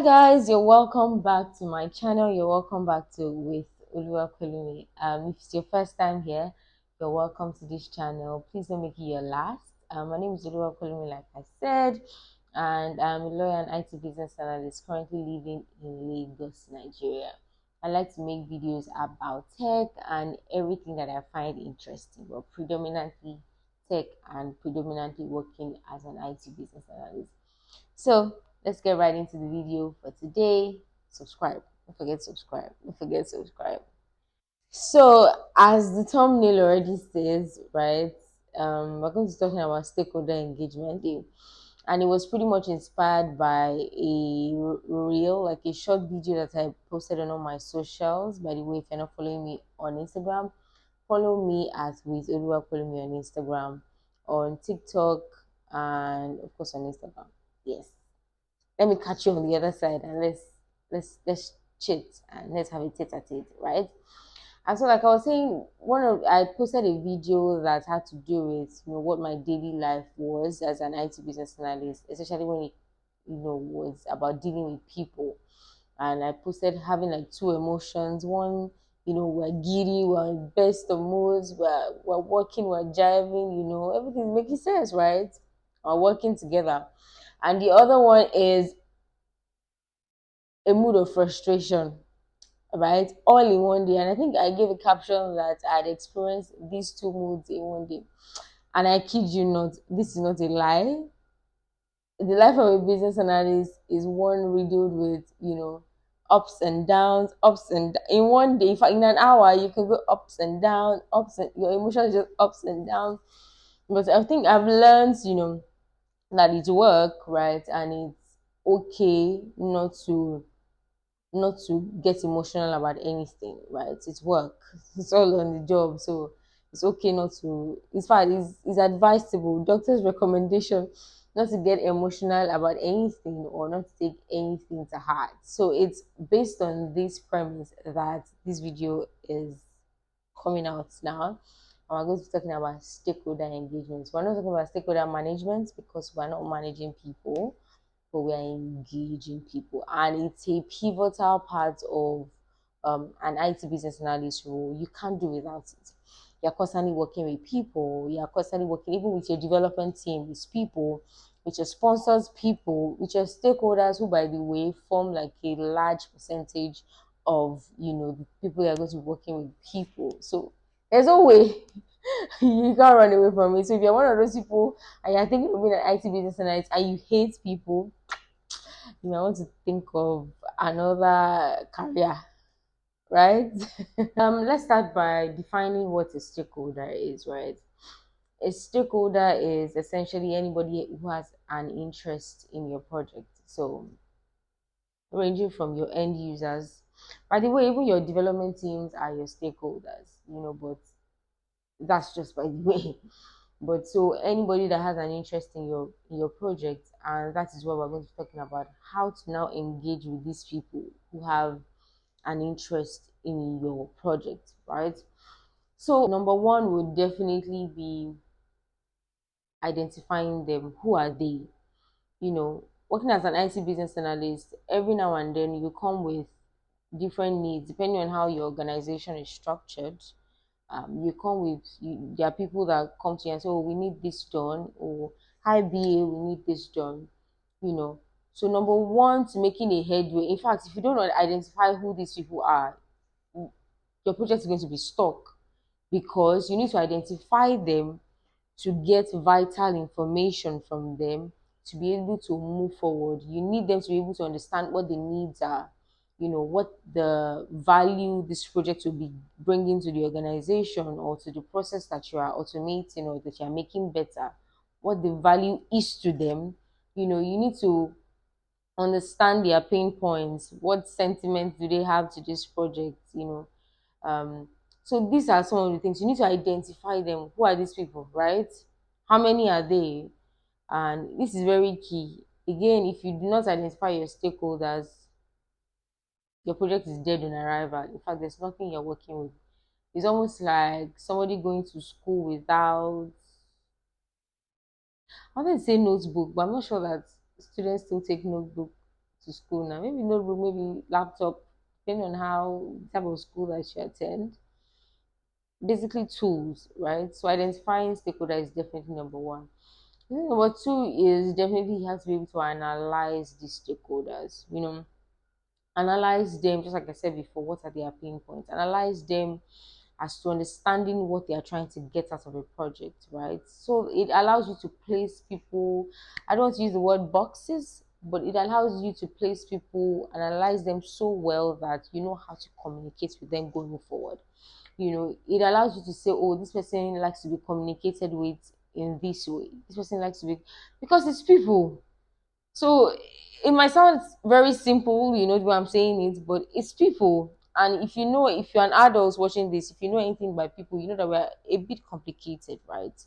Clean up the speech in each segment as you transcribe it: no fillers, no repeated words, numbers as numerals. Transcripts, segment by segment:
Guys, you're welcome back to my channel. You're welcome back to with Oluwakolumi. If it's your first time here, you're welcome to this channel. Please don't make it your last. My name is Oluwakolumi, like I said, and I'm a lawyer and IT business analyst currently living in Lagos, Nigeria. I like to make videos about tech and everything that I find interesting, but predominantly tech and predominantly working as an IT business analyst. So let's get right into the video for today. Subscribe. Don't forget subscribe. Don't forget subscribe. So as the thumbnail already says, right, we're going to be talking about Stakeholder Engagement Day. And it was pretty much inspired by a reel, like a short video that I posted on all my socials. By the way, if you're not following me on Instagram, follow me at with Oluwakolumi on Instagram, on TikTok, and of course on Instagram. Yes, let me catch you on the other side and let's chit and let's have a tete-a-tete, right? And so, like I was saying, I posted a video that had to do with what my daily life was as an IT business analyst, especially when it was about dealing with people. And I posted having like two emotions. One, we're giddy, we're in best of moods, we're working, we're jiving, everything's making sense, right? We're working together. And the other one is a mood of frustration, right? All in one day. And I think I gave a caption that I'd experienced these two moods in one day. And I kid you not, this is not a lie. The life of a business analyst is one riddled with, ups and downs, in one day. In fact, in an hour, you can go ups and downs, your emotions just ups and downs. But I think I've learned, that it's work, right? And it's okay not to get emotional about anything, right? It's work. It's all on the job. So it's okay not to, in fact, it's advisable, doctor's recommendation, not to get emotional about anything or not to take anything to heart. So it's based on this premise that this video is coming out now. And we're going to be talking about stakeholder engagement. We're not talking about stakeholder management because we're not managing people, but we are engaging people, and it's a pivotal part of an IT business analyst role. You can't do without it. You're constantly working with people. You're constantly working even with your development team, with people, with your sponsors, people, with your stakeholders, who, by the way, form like a large percentage of the people you're going to be working with. People. So there's no way you can't run away from it. So if you're one of those people and you're thinking of being an IT business analyst and you hate people, you might want to think of another career, right? Let's start by defining what a stakeholder is, right? A stakeholder is essentially anybody who has an interest in your project. So ranging from your end users. By the way, even your development teams are your stakeholders, but that's just by the way. But so anybody that has an interest in your project, and that is what we're going to be talking about, how to now engage with these people who have an interest in your project, right? So number one would definitely be identifying them. Who are they? Working as an IT business analyst, every now and then you come with different needs depending on how your organization is structured. There are people that come to you and say, oh, we need this done, or hi BA, we need this done, So number one, to making a headway, in fact, if you don't identify who these people are, your project is going to be stuck, because you need to identify them to get vital information from them to be able to move forward. You need them to be able to understand what the needs are, what the value this project will be bringing to the organization or to the process that you are automating or that you are making better, what the value is to them. You need to understand their pain points. What sentiments do they have to this project? Um, so these are some of the things you need to identify them. Who are these people, right? How many are they? And this is very key. Again, if you do not identify your stakeholders, your project is dead on arrival. In fact, there's nothing you're working with. It's almost like somebody going to school without, I want to say notebook, but I'm not sure that students still take notebook to school now. Maybe notebook, maybe laptop, depending on how type of school that you attend. Basically tools, right? So identifying stakeholder is definitely number one. I think number two is definitely you have to be able to analyze the stakeholders. Analyze them, just like I said before, what are their pain points? Analyze them as to understanding what they are trying to get out of a project, right? So it allows you to place people, I don't want to use the word boxes, but it allows you to place people, analyze them so well that you know how to communicate with them going forward. It allows you to say, oh, this person likes to be communicated with in this way. This person likes to be, because it's people. So it might sound very simple, the way I'm saying it, but it's people. And if you're an adult watching this, if you know anything about people, you know that we're a bit complicated, right?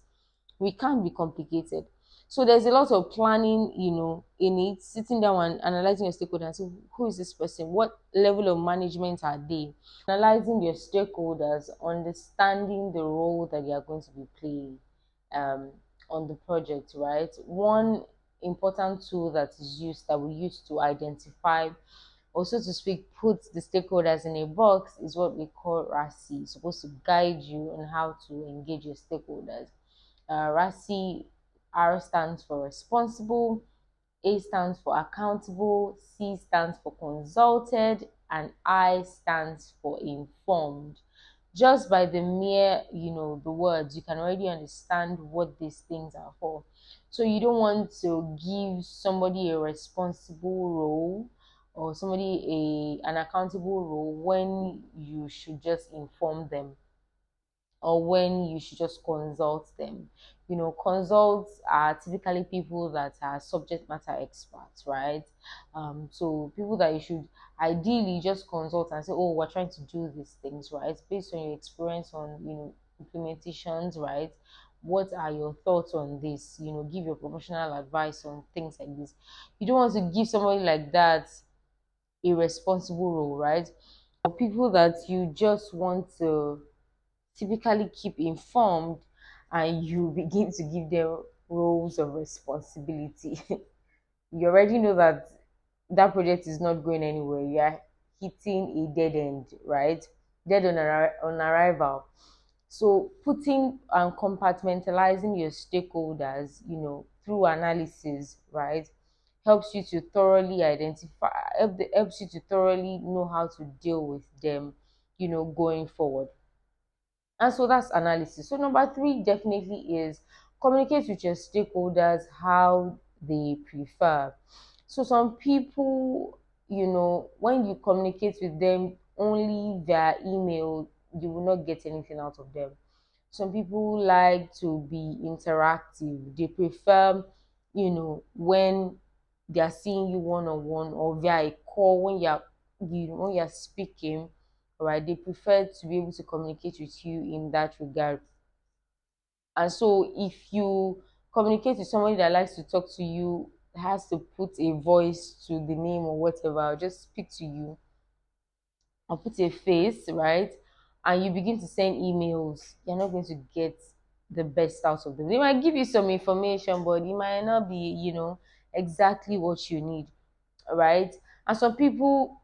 We can't be complicated. So there's a lot of planning, in it, sitting down and analyzing your stakeholders and see who is this person, what level of management are they, analyzing your stakeholders, understanding the role that they are going to be playing um, on the project, right? One important tool that is used that we use to identify, or so to speak, put the stakeholders in a box is what we call RASI. It's supposed to guide you on how to engage your stakeholders. RASI, R stands for responsible, A stands for accountable, C stands for consulted, and I stands for informed. Just by the mere, the words, you can already understand what these things are for. So you don't want to give somebody a responsible role or somebody an accountable role when you should just inform them or when you should just consult them. Consults are typically people that are subject matter experts, right? So people that you should ideally just consult and say, oh, we're trying to do these things, right? Based on your experience on, implementations, right? What are your thoughts on this? Give your professional advice on things like this. You don't want to give somebody like that a responsible role, right? Or people that you just want to typically keep informed and you begin to give them roles of responsibility. You already know that that project is not going anywhere. You are hitting a dead end, right? Dead on arrival. So putting and compartmentalizing your stakeholders, through analysis, right, helps you to thoroughly identify, helps you to thoroughly know how to deal with them, going forward. And so that's analysis. So number three definitely is communicate with your stakeholders how they prefer. So some people, when you communicate with them only via email, you will not get anything out of them. Some people like to be interactive. They prefer, when they are seeing you one on one or via a call when you're speaking, right? They prefer to be able to communicate with you in that regard. And so if you communicate with somebody that likes to talk to you, has to put a voice to the name or whatever, or just speak to you or put a face, right? And you begin to send emails, you're not going to get the best out of them. They might give you some information, but it might not be, exactly what you need, right? And some people,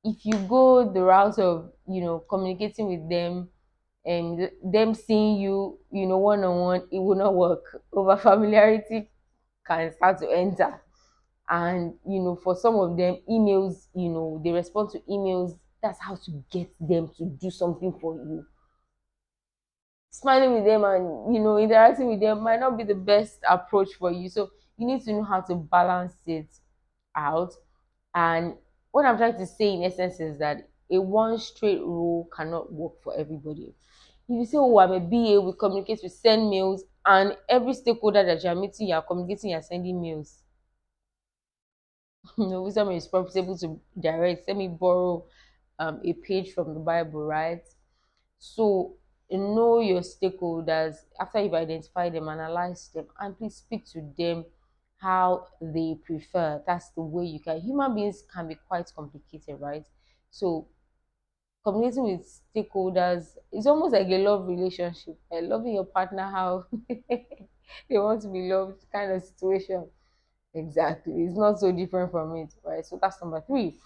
if you go the route of, communicating with them and them seeing you, one on one, it will not work. Over familiarity can start to enter. And for some of them, emails, they respond to emails. That's how to get them to do something for you. Smiling with them and interacting with them might not be the best approach for you. So you need to know how to balance it out. And what I'm trying to say in essence is that a one straight rule cannot work for everybody. If you say, oh, I'm a BA, we communicate, we send mails, and every stakeholder that you're meeting, you're communicating, you're sending mails. Wisdom is profitable to direct. Let me borrow a page from the Bible, right? So know your stakeholders after you've identified them, analyze them, and please speak to them how they prefer. That's the way you can. Human beings can be quite complicated, right? So communicating with stakeholders is almost like a love relationship. Loving your partner how they want to be loved, kind of situation. Exactly. It's not so different from it, right? So that's number three.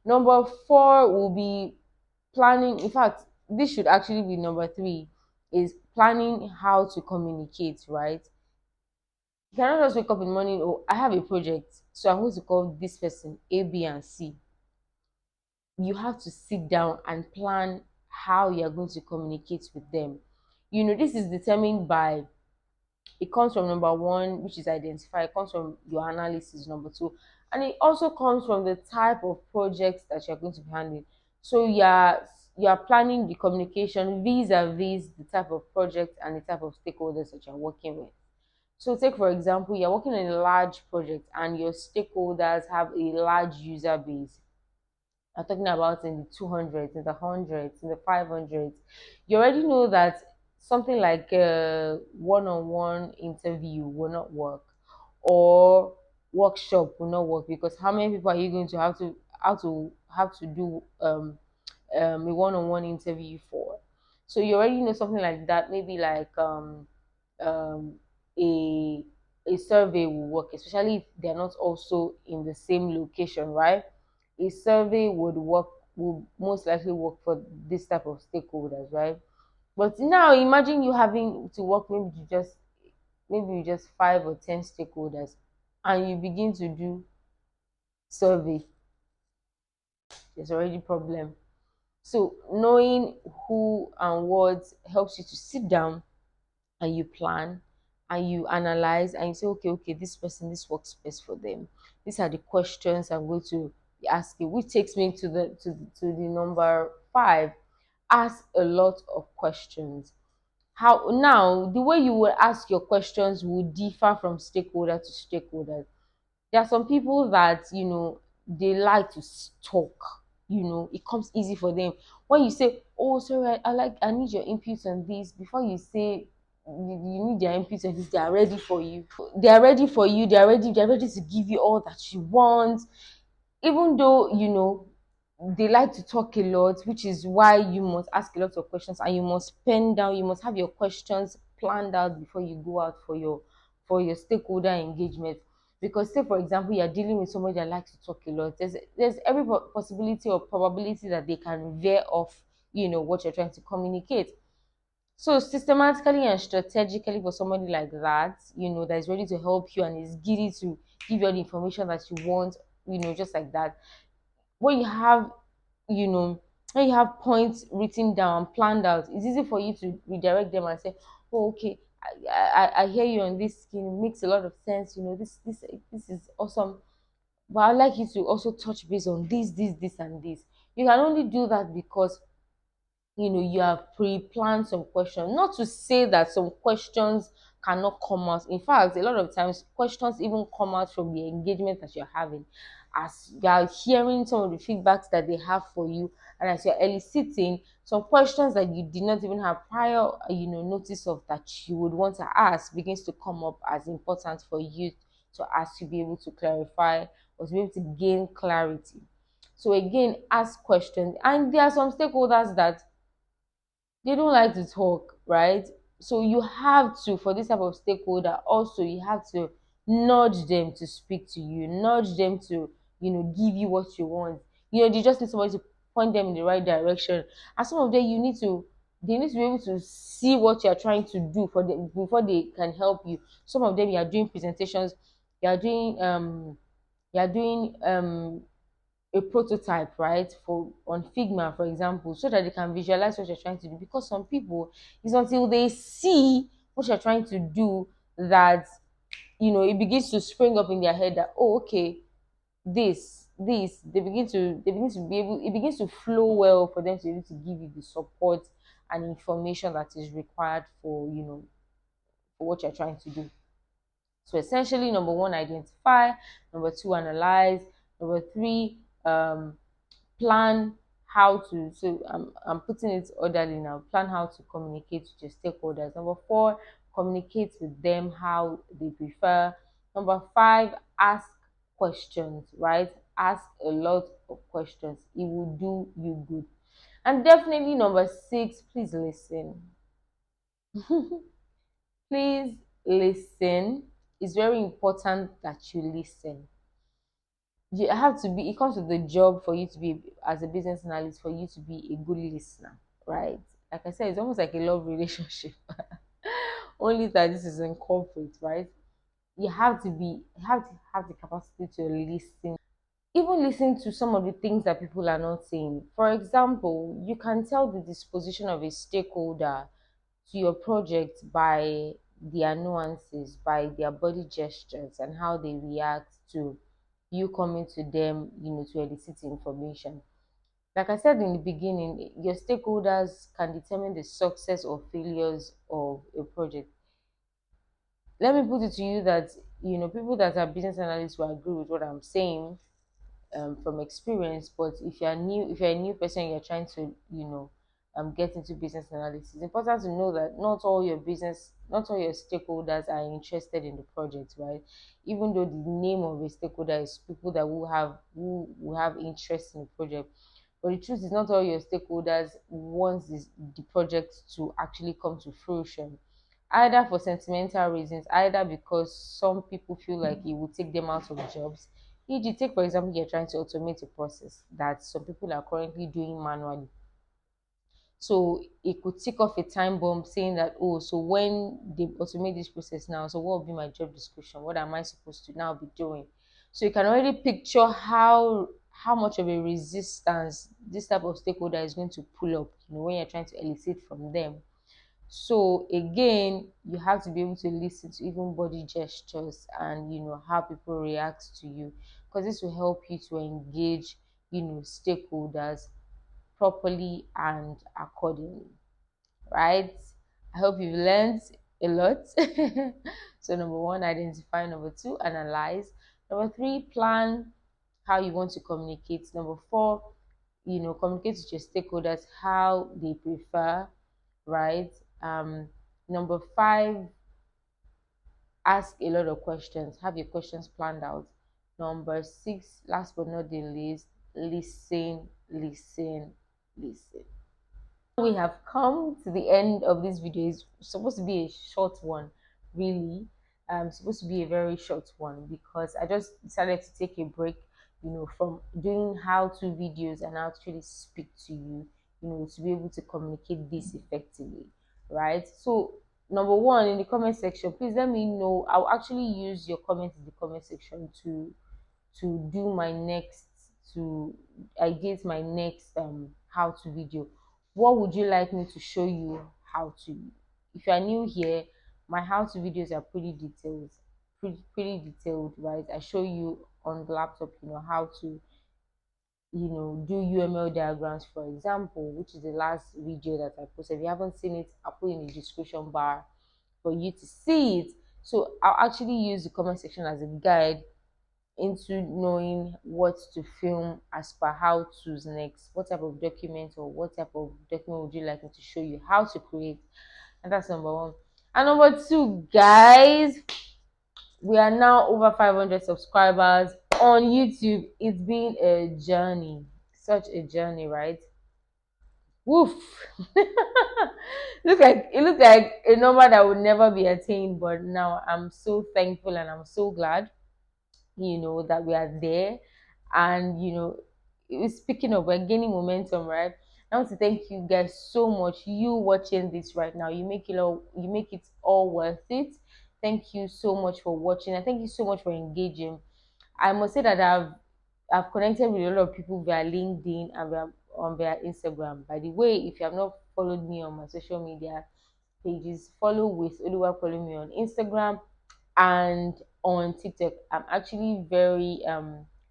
Number four will be planning. In fact, this should actually be number three, is planning how to communicate, right? You cannot just wake up in the morning, oh, I have a project, so I'm going to call this person A, B, and C. You have to sit down and plan how you're going to communicate with them. This is determined by, it comes from number one, which is identify, it comes from your analysis, number two, and it also comes from the type of projects that you're going to be handling. So you're planning the communication vis-a-vis the type of project and the type of stakeholders that you're working with. So take for example, you're working on a large project and your stakeholders have a large user base. I'm talking about in the 200s, in the hundreds, in the 500s. You already know that something like a one-on-one interview will not work, or workshop will not work, because how many people are you going to have to do a one-on-one interview for? So you already know something like that. Maybe like um, a a survey will work, especially if they're not also in the same location, right? A survey would most likely work for this type of stakeholders, right? But now imagine you having to work maybe you just 5 or 10 stakeholders, and you begin to do survey. There's already problem. So knowing who and what helps you to sit down and you plan and you analyze and you say, okay, this person, this works best for them. These are the questions I'm going to be asking, which takes me to the number five. Ask a lot of questions. How now the way you will ask your questions will differ from stakeholder to stakeholder. There are some people that they like to talk. It comes easy for them. When you say, oh, sorry, I need your input on this, before you say you need their input on this, they are ready for you. They're ready to give you all that you want, even though they like to talk a lot, which is why you must ask a lot of questions, and you must pen down, you must have your questions planned out before you go out for your stakeholder engagement. Because say for example you're dealing with somebody that likes to talk a lot, there's every possibility or probability that they can veer off what you're trying to communicate. So systematically and strategically, for somebody like that, that is ready to help you and is giddy to give you all the information that you want, just like that. When you have, you know, when you have points written down, planned out, it's easy for you to redirect them and say, oh, okay, I hear you on this skin. It makes a lot of sense. This is awesome. But I'd like you to also touch base on this, and this. You can only do that because you have pre-planned some questions. Not to say that some questions cannot come out. In fact, a lot of times questions even come out from the engagement that you're having, as you are hearing some of the feedbacks that they have for you, and as you're eliciting some questions that you did not even have prior notice of, that you would want to ask, begins to come up as important for you to ask, to be able to clarify or to be able to gain clarity. So again, ask questions. And there are some stakeholders that they don't like to talk, right? So you have to, for this type of stakeholder, also you have to nudge them to speak to you, nudge them to, give you what you want. They just need somebody to point them in the right direction. And some of them, they need to be able to see what you're trying to do for them before they can help you. Some of them, you are doing presentations, you are doing a prototype, right, for on Figma, for example, so that they can visualize what you're trying to do. Because some people, it's until they see what you're trying to do that it begins to spring up in their head that, oh, okay, this they begin to be able, it begins to flow well for them to be able to give you the support and information that is required for what you're trying to do. So essentially, number one, identify. Number two, analyze. Number three, plan how to. So I'm putting it orderly now. Plan how to communicate with your stakeholders. Number four, communicate with them how they prefer. Number five, ask questions, right? Ask a lot of questions. It will do you good. And definitely number six, please listen. Please listen. it's very important that you listen. You have to be, it comes with the job for you to be, as a business analyst, for you to be a good listener, right? Like I said, it's almost like a love relationship. Only that this is in corporate, right? You have to be, have the capacity to listen, even listen to some of the things that people are not saying. For example, you can tell the disposition of a stakeholder to your project by their nuances, by their body gestures, and how they react to you coming to them, to elicit information. Like I said in the beginning, your stakeholders can determine the success or failures of a project. Let me put it to you that, people that are business analysts will agree with what I'm saying, from experience. But if you're a new person, you're trying to, get into business analysis, it's important to know that not all your stakeholders are interested in the project, right? Even though the name of a stakeholder is people that will have interest in the project, but the truth is not all your stakeholders want the project to actually come to fruition, either for sentimental reasons, either because some people feel like it will take them out of jobs. E.g., take for example, you're trying to automate a process that some people are currently doing manually. So it could tick off a time bomb saying that, oh, so when they automate this process now, so what will be my job description? What am I supposed to now be doing? So you can already picture how much of a resistance this type of stakeholder is going to pull up, when you're trying to elicit from them. So again, you have to be able to listen to even body gestures and how people react to you, because this will help you to engage stakeholders properly and accordingly, right? I hope you've learned a lot. So number one, identify. Number two, analyze. Number three, plan how you want to communicate. Number four, communicate with your stakeholders how they prefer, right? um Number five, ask a lot of questions, have your questions planned out. Number six, last but not the least, listen, listen, listen. We have come to the end of this video. It's supposed to be a short one, really. Supposed to be a very short one, because I just decided to take a break, from doing how-to videos and actually speak to you, to be able to communicate this effectively, right? So number one, in the comment section, please let me know. I'll actually use your comments in the comment section to do my next to ideate my next how to video. What would you like me to show you how to? If you are new here, my how to videos are pretty detailed, right? I show you on the laptop, how to do UML diagrams, for example, which is the last video that I posted. If you haven't seen it, I'll put in the description bar for you to see it. So I'll actually use the comment section as a guide into knowing what to film as per how to's next. What type of document, or what type of document would you like me to show you how to create? And that's number one. And number two, guys, we are now over 500 subscribers on YouTube. It's been a journey, such a journey, right? Woof. It looked like a number that would never be attained, but now I'm so thankful and I'm so glad, that we are there. And speaking of, we're gaining momentum, right? I want to thank you guys so much. You watching this right now, you make it all worth it. Thank you so much for watching, and thank you so much for engaging. I must say that I've connected with a lot of people via LinkedIn and via Instagram. By the way, if you have not followed me on my social media pages, follow with Oluwa calling me on Instagram and on TikTok. I'm actually very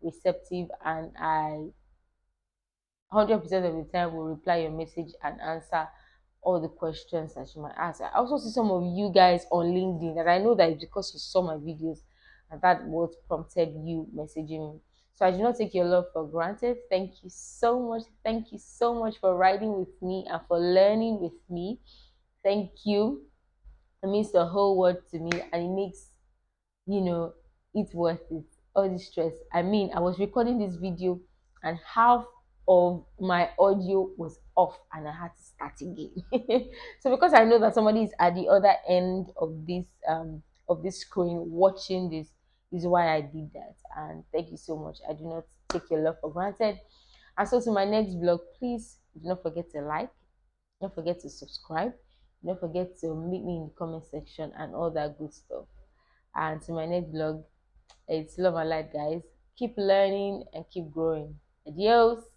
receptive, and I 100% of the time will reply your message and answer all the questions that you might ask. I also see some of you guys on LinkedIn that I know that it's because you saw my videos and that what prompted you messaging me. So I do not take your love for granted. Thank you so much. Thank you so much for riding with me and for learning with me. Thank you. It means the whole world to me, and it makes it's worth it. All the stress. I mean, I was recording this video and half of my audio was off and I had to start again. So because I know that somebody is at the other end of this of this screen watching this. This is why I did that. And thank you so much. I do not take your love for granted. And so to my next vlog, please do not forget to like, don't forget to subscribe, don't forget to meet me in the comment section and all that good stuff. And to my next vlog, it's love and light, guys. Keep learning and keep growing. Adios.